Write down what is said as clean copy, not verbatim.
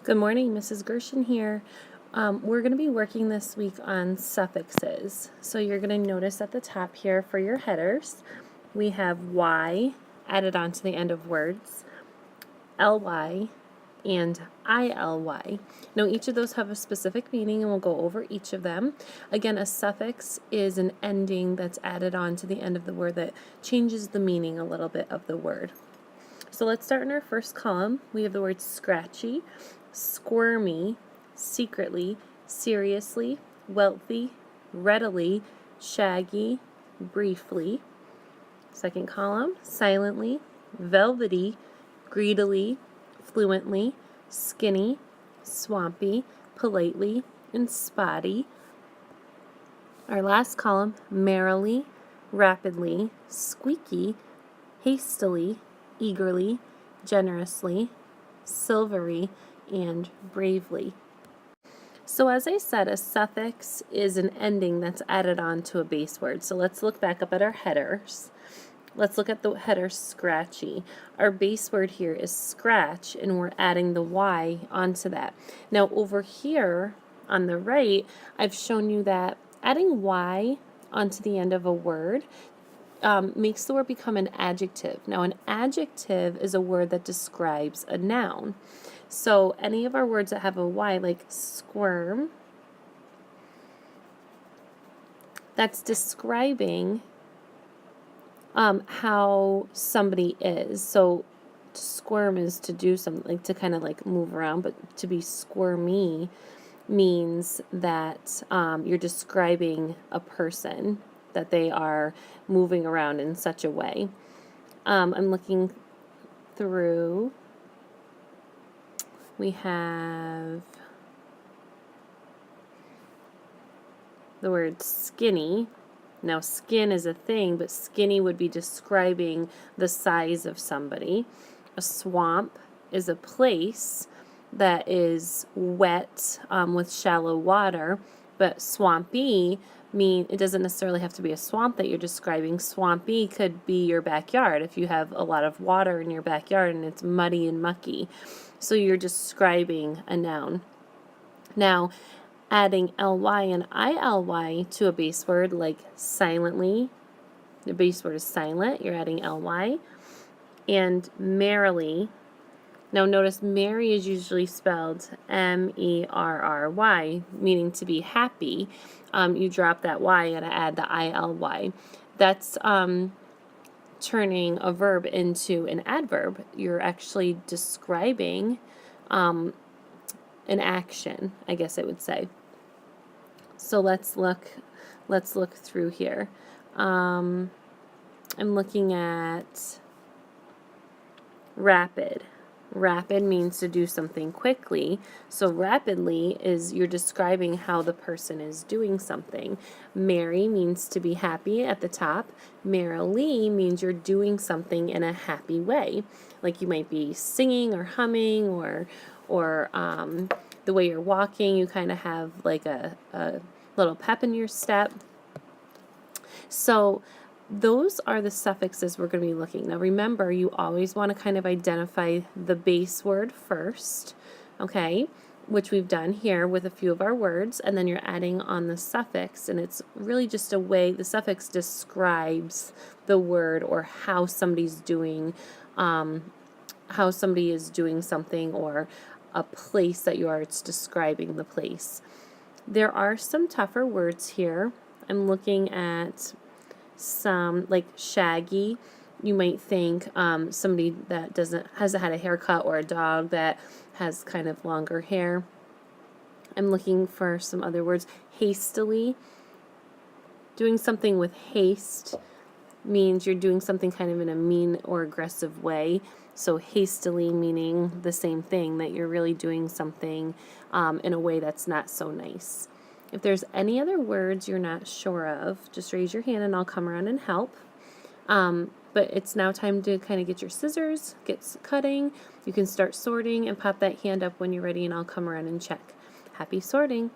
Good morning, Mrs. Gershon here. We're going to be working this week on suffixes. So you're going to notice at the top here for your headers, we have Y added on to the end of words, LY, and ILY. Now each of those have a specific meaning and we'll go over each of them. Again, a suffix is an ending that's added on to the end of the word that changes the meaning a little bit of the word. So let's start in our first column. We have the words scratchy, squirmy, secretly, seriously, wealthy, readily, shaggy, briefly. Second column, silently, velvety, greedily, fluently, skinny, swampy, politely, and spotty. Our last column, merrily, rapidly, squeaky, hastily, eagerly, generously, silvery, and bravely. So as I said, a suffix is an ending that's added on to a base word. So let's look back up at our headers. Let's look at the header scratchy. Our base word here is scratch, and we're adding the Y onto that. Now over here on the right, I've shown you that adding Y onto the end of a word makes the word become an adjective. Now, an adjective is a word that describes a noun. So any of our words that have a Y, like squirm, that's describing how somebody is. So to squirm is to do something, like to kind of like move around, but to be squirmy means that you're describing a person, that they are moving around in such a way. I'm looking through. We have the word skinny. Now skin is a thing, but skinny would be describing the size of somebody. A swamp is a place that is wet with shallow water, but swampy it doesn't necessarily have to be a swamp that you're describing. Swampy could be your backyard if you have a lot of water in your backyard and it's muddy and mucky. So you're describing a noun. Now, adding ly and ily to a base word like silently, the base word is silent, you're adding ly, and merrily. Now notice merry is usually spelled M-E-R-R-Y, meaning to be happy. You drop that Y and add the I-L-Y. That's turning a verb into an adverb. You're actually describing an action, I guess I would say. So let's look through here. I'm looking at rapid. Rapid means to do something quickly. So rapidly is you're describing how the person is doing something. Merry means to be happy at the top. Merrily means you're doing something in a happy way. Like you might be singing or humming or the way you're walking, you kind of have like a little pep in your step. So those are the suffixes we're going to be looking. Now remember, you always want to kind of identify the base word first, okay, which we've done here with a few of our words, and then you're adding on the suffix, and it's really just a way, the suffix describes the word or how somebody's doing, how somebody is doing something, or a place that you are, it's describing the place. There are some tougher words here. I'm looking at some like shaggy. You might think somebody that hasn't had a haircut, or a dog that has kind of longer hair. I'm looking for some other words. Hastily. Doing something with haste means you're doing something kind of in a mean or aggressive way. So hastily meaning the same thing, that you're really doing something in a way that's not so nice. If there's any other words you're not sure of, just raise your hand and I'll come around and help. But it's now time to kind of get your scissors, get cutting. You can start sorting and pop that hand up when you're ready and I'll come around and check. Happy sorting!